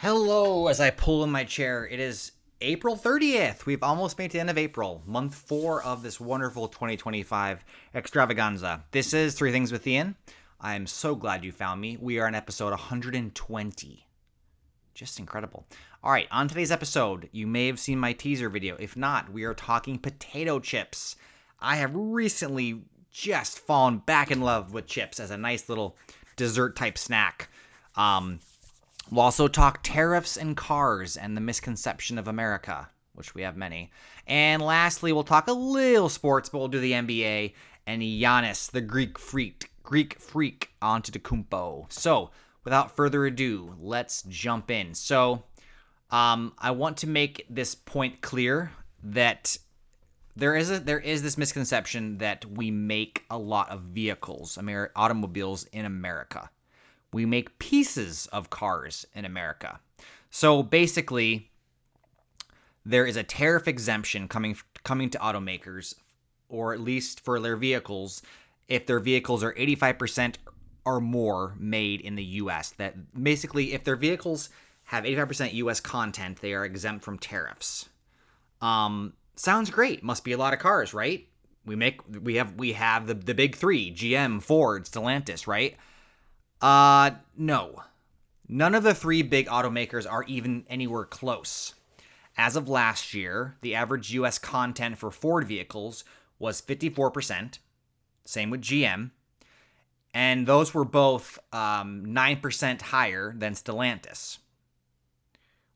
Hello, as I pull in my chair. It is April 30th. We've almost made it to the end of April, month 4 of this wonderful 2025 extravaganza. This is Three Things with Ian. I'm so glad you found me. We are on episode 120. Just incredible. All right, on today's episode, you may have seen my teaser video. If not, we are talking potato chips. I have recently just fallen back in love with chips as a nice little dessert type snack. We'll also talk tariffs and cars and the misconception of America, which we have many. And lastly, we'll talk a little sports, but we'll do the NBA and Giannis, the Greek freak, Antetokounmpo. So, without further ado, let's jump in. So, I want to make this point clear that there is this misconception that we make a lot of vehicles, automobiles in America. We make pieces of cars in America. So basically, there is a tariff exemption coming to automakers, or at least for their vehicles, if their vehicles are 85% or more made in the U.S. That basically, if their vehicles have 85% U.S. content, they are exempt from tariffs. Sounds great. Must be a lot of cars, right? We have the big three: GM, Ford, Stellantis, right? No. None of the three big automakers are even anywhere close. As of last year, the average U.S. content for Ford vehicles was 54%. Same with GM. And those were both 9% higher than Stellantis,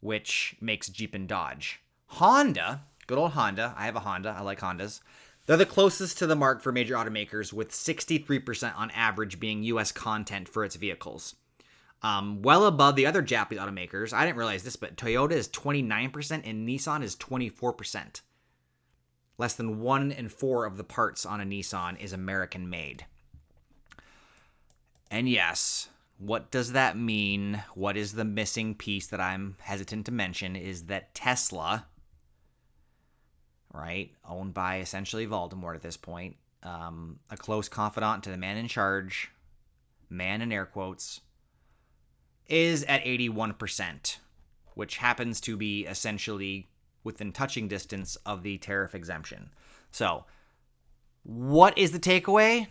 which makes Jeep and Dodge. Honda, good old Honda. I have a Honda. I like Hondas. They're the closest to the mark for major automakers, with 63% on average being U.S. content for its vehicles. Well above the other Japanese automakers. I didn't realize this, but Toyota is 29% and Nissan is 24%. Less than 1 in 4 of the parts on a Nissan is American made. And yes, what does that mean? What is the missing piece that I'm hesitant to mention is that Tesla, right, owned by essentially Voldemort at this point, a close confidant to the man in charge, man in air quotes, is at 81%, which happens to be essentially within touching distance of the tariff exemption. So, what is the takeaway?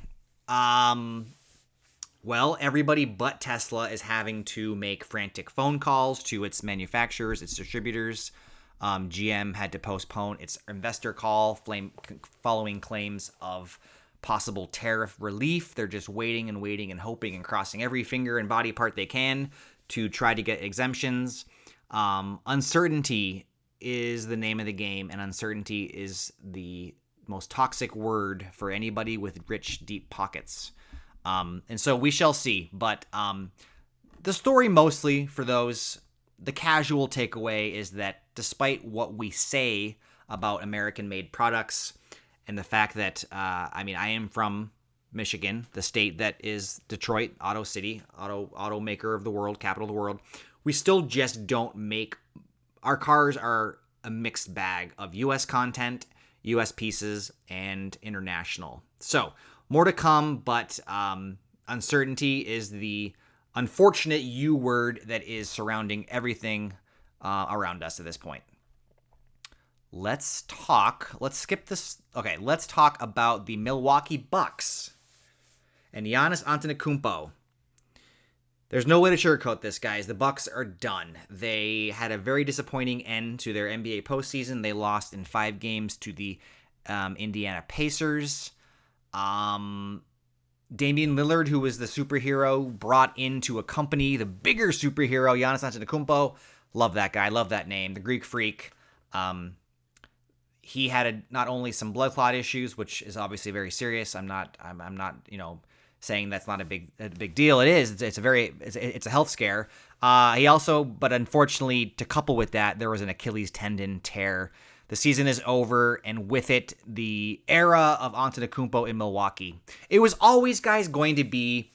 Well, everybody but Tesla is having to make frantic phone calls to its manufacturers, its distributors. GM had to postpone its investor call following claims of possible tariff relief. They're just waiting and hoping and crossing every finger and body part they can to try to get exemptions. Uncertainty is the name of the game, and uncertainty is the most toxic word for anybody with rich, deep pockets. And so we shall see. But the story mostly for those, the casual takeaway is that despite what we say about American-made products and the fact that, I am from Michigan, the state that is Detroit, Auto City, automaker of the world, capital of the world, we still just don't make, our cars are a mixed bag of U.S. content, U.S. pieces, and international. So, more to come, but uncertainty is the unfortunate U word that is surrounding everything around us at this point. Let's skip this. Okay, let's talk about the Milwaukee Bucks and Giannis Antetokounmpo. There's no way to sugarcoat this, guys. The Bucks are done. They had a very disappointing end to their NBA postseason. They lost in 5 games to the Indiana Pacers. Damian Lillard, who was the superhero brought into a company, the bigger superhero, Giannis Antetokounmpo. Love that guy. Love that name. The Greek freak. He had not only some blood clot issues, which is obviously very serious. I'm not, saying that's not a big deal. It is. It's a health scare. He also, but unfortunately, to couple with that, there was an Achilles tendon tear. The season is over, and with it, the era of Antetokounmpo in Milwaukee. It was always, guys, going to be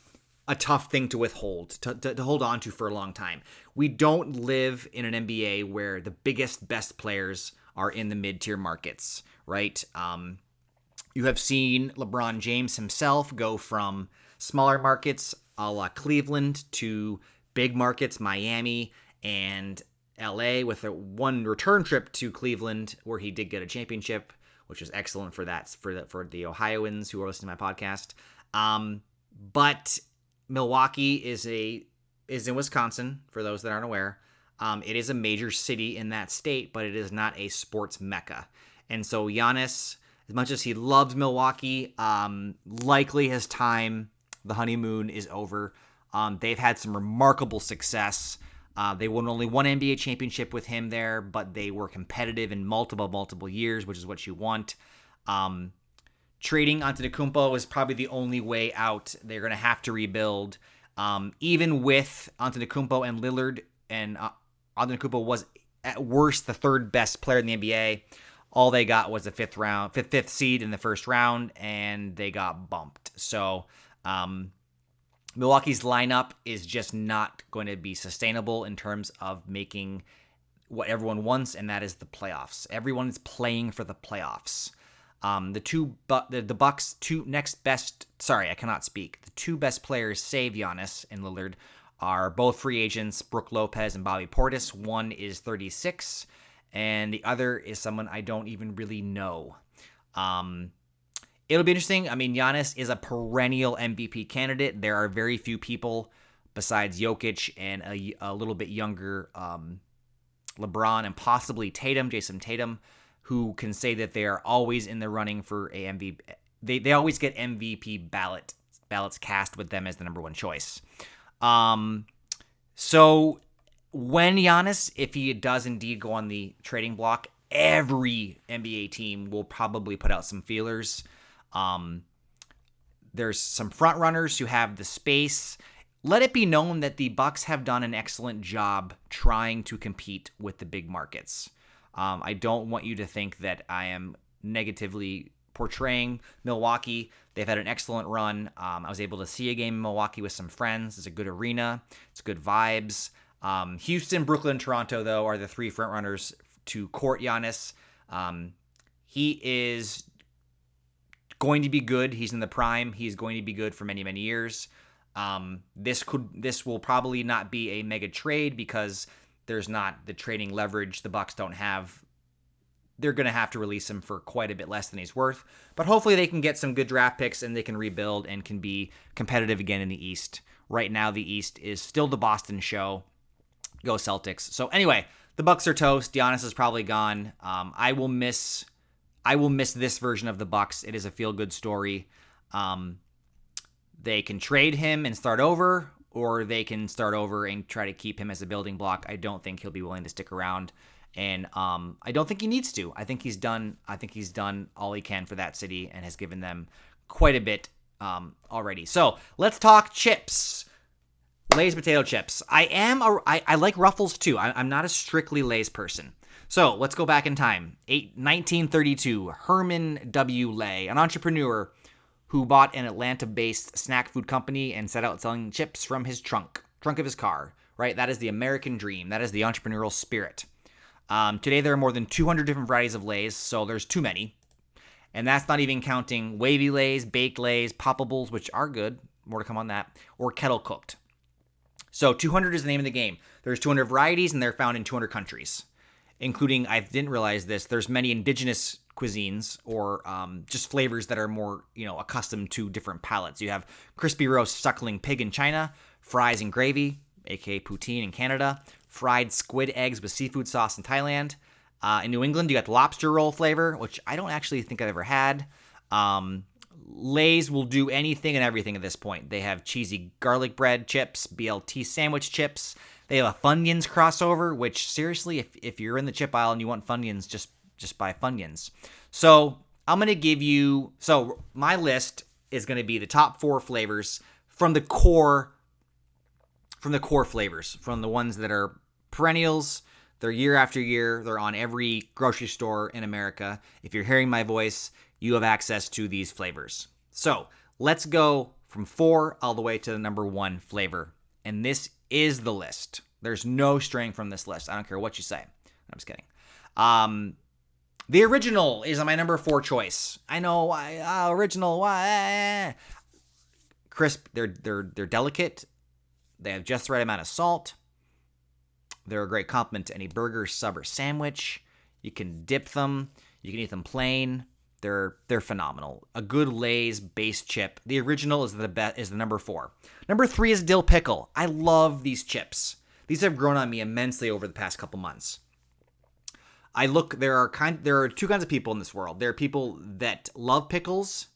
a tough thing to withhold, to hold on to for a long time. We don't live in an NBA where the biggest, best players are in the mid-tier markets, right? You have seen LeBron James himself go from smaller markets a la Cleveland to big markets, Miami, and LA with a one return trip to Cleveland where he did get a championship, which was excellent for the Ohioans who are listening to my podcast. But Milwaukee is in Wisconsin, for those that aren't aware. It is a major city in that state, but it is not a sports mecca. And so Giannis, as much as he loves Milwaukee, likely his time, the honeymoon, is over. They've had some remarkable success. They won only one NBA championship with him there, but they were competitive in multiple years, which is what you want. Trading Antetokounmpo is probably the only way out. They're going to have to rebuild. Even with Antetokounmpo and Lillard, and Antetokounmpo was at worst the third best player in the NBA. All they got was a fifth seed in the first round, and they got bumped. So Milwaukee's lineup is just not going to be sustainable in terms of making what everyone wants, and that is the playoffs. Everyone is playing for the playoffs. The Bucks' I cannot speak. The two best players, save Giannis and Lillard, are both free agents, Brook Lopez and Bobby Portis. One is 36, and the other is someone I don't even really know. It'll be interesting. I mean, Giannis is a perennial MVP candidate. There are very few people besides Jokic and a little bit younger LeBron and possibly Jason Tatum, who can say that they are always in the running for a MVP. They always get MVP ballots cast with them as the number one choice. So when Giannis, if he does indeed go on the trading block, every NBA team will probably put out some feelers. There's some front runners who have the space. Let it be known that the Bucks have done an excellent job trying to compete with the big markets. I don't want you to think that I am negatively portraying Milwaukee. They've had an excellent run. I was able to see a game in Milwaukee with some friends. It's a good arena. It's good vibes. Houston, Brooklyn, Toronto, though, are the three front runners to court Giannis. He is going to be good. He's in the prime. He's going to be good for many, many years. This will probably not be a mega trade because there's not the trading leverage the Bucks don't have. They're going to have to release him for quite a bit less than he's worth. But hopefully they can get some good draft picks and they can rebuild and can be competitive again in the East. Right now, the East is still the Boston show. Go Celtics. So anyway, the Bucks are toast. Giannis is probably gone. I will miss this version of the Bucks. It is a feel-good story. They can trade him and start over, or they can start over and try to keep him as a building block. I don't think he'll be willing to stick around, and I don't think he needs to. I think he's done all he can for that city and has given them quite a bit already. So let's talk chips. Lay's potato chips. I like Ruffles too. I'm not a strictly Lay's person. So let's go back in time. 1932, Herman W. Lay, an entrepreneur who bought an Atlanta-based snack food company and set out selling chips from his trunk of his car, right? That is the American dream. That is the entrepreneurial spirit. Today, there are more than 200 different varieties of Lays, so there's too many. And that's not even counting wavy Lays, baked Lays, poppables, which are good, more to come on that, or kettle cooked. So 200 is the name of the game. There's 200 varieties, and they're found in 200 countries, including, I didn't realize this, there's many indigenous cuisines or just flavors that are more, accustomed to different palates. You have crispy roast suckling pig in China, fries and gravy, aka poutine in Canada, fried squid eggs with seafood sauce in Thailand. In New England, you got the lobster roll flavor, which I don't actually think I've ever had. Lay's will do anything and everything at this point. They have cheesy garlic bread chips, BLT sandwich chips. They have a Funyuns crossover, which seriously, if you're in the chip aisle and you want Funyuns, just buy Funyuns. So I'm going to give you, so my list is going to be the top 4 flavors from the core flavors, from the ones that are perennials. They're year after year. They're on every grocery store in America. If you're hearing my voice, you have access to these flavors. So let's go from 4 all the way to the number 1 flavor. And this is the list. There's no straying from this list. I don't care what you say. I'm just kidding. The original is my number 4 choice. I know why. Original. Why? Crisp. They're delicate. They have just the right amount of salt. They're a great complement to any burger, sub, or sandwich. You can dip them. You can eat them plain. They're phenomenal. A good Lay's base chip. The original is the number 4. Number 3 is dill pickle. I love these chips. These have grown on me immensely over the past couple months. There are two kinds of people in this world. There are people that love pickles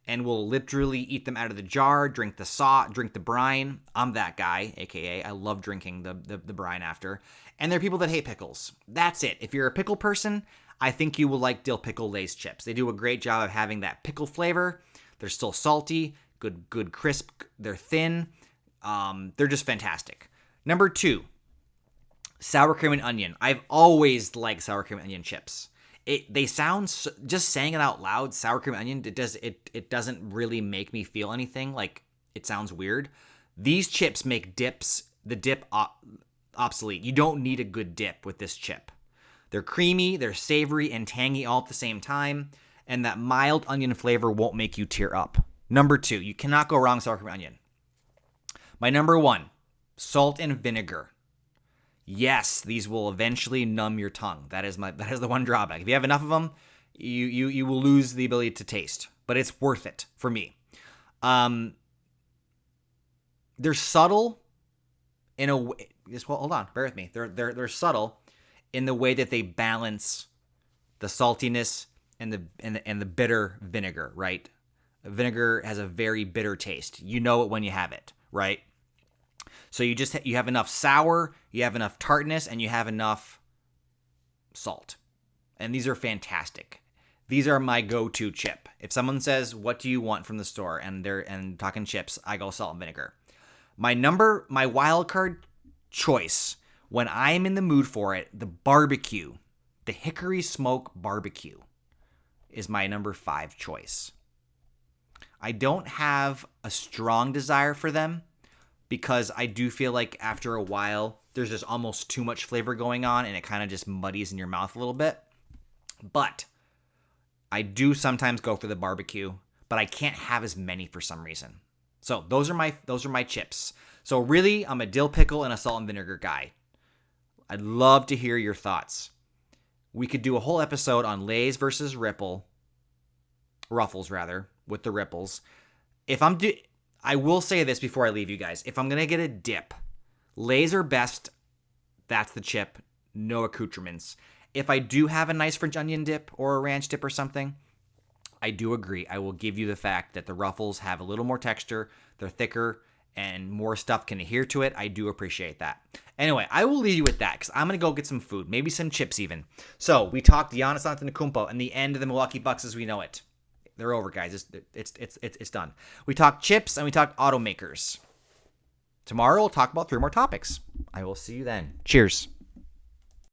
and will literally eat them out of the jar, drink the sauce, drink the brine. I'm that guy, aka I love drinking the brine after. And there are people that hate pickles. That's it. If you're a pickle person, I think you will like dill pickle Lay's chips. They do a great job of having that pickle flavor. They're still salty, good crisp. They're thin. They're just fantastic. Number 2, sour cream and onion. I've always liked sour cream and onion chips. They sound just saying it out loud. Sour cream and onion. It doesn't really make me feel anything. Like, it sounds weird. These chips make the dip obsolete. You don't need a good dip with this chip. They're creamy, they're savory and tangy all at the same time, and that mild onion flavor won't make you tear up. Number 2, you cannot go wrong with sour cream and onion. My number 1, salt and vinegar. Yes, these will eventually numb your tongue. That is the one drawback. If you have enough of them, you will lose the ability to taste, but it's worth it for me. They're subtle in a way. Hold on, bear with me. They're subtle in the way that they balance the saltiness and the bitter vinegar, right? Vinegar has a very bitter taste. You know it when you have it, right? So you have enough sour, you have enough tartness, and you have enough salt. And these are fantastic. These are my go-to chip. If someone says, "What do you want from the store?" and talking chips, I go salt and vinegar. My wild card choice, when I'm in the mood for it, the hickory smoke barbecue is my number 5 choice. I don't have a strong desire for them because I do feel like after a while, there's just almost too much flavor going on and it kind of just muddies in your mouth a little bit. But I do sometimes go for the barbecue, but I can't have as many for some reason. So those are my chips. So really, I'm a dill pickle and a salt and vinegar guy. I'd love to hear your thoughts. We could do a whole episode on Lay's versus Ruffles, with the Ripples. I will say this before I leave you guys. If I'm going to get a dip, Lay's are best. That's the chip. No accoutrements. If I do have a nice French onion dip or a ranch dip or something, I do agree. I will give you the fact that the Ruffles have a little more texture. They're thicker and more stuff can adhere to it. I do appreciate that. Anyway, I will leave you with that because I'm going to go get some food, maybe some chips even. So we talked Giannis Antetokounmpo and the end of the Milwaukee Bucks as we know it. They're over, guys. It's done. We talked chips and we talked automakers. Tomorrow we'll talk about 3 more topics. I will see you then. Cheers.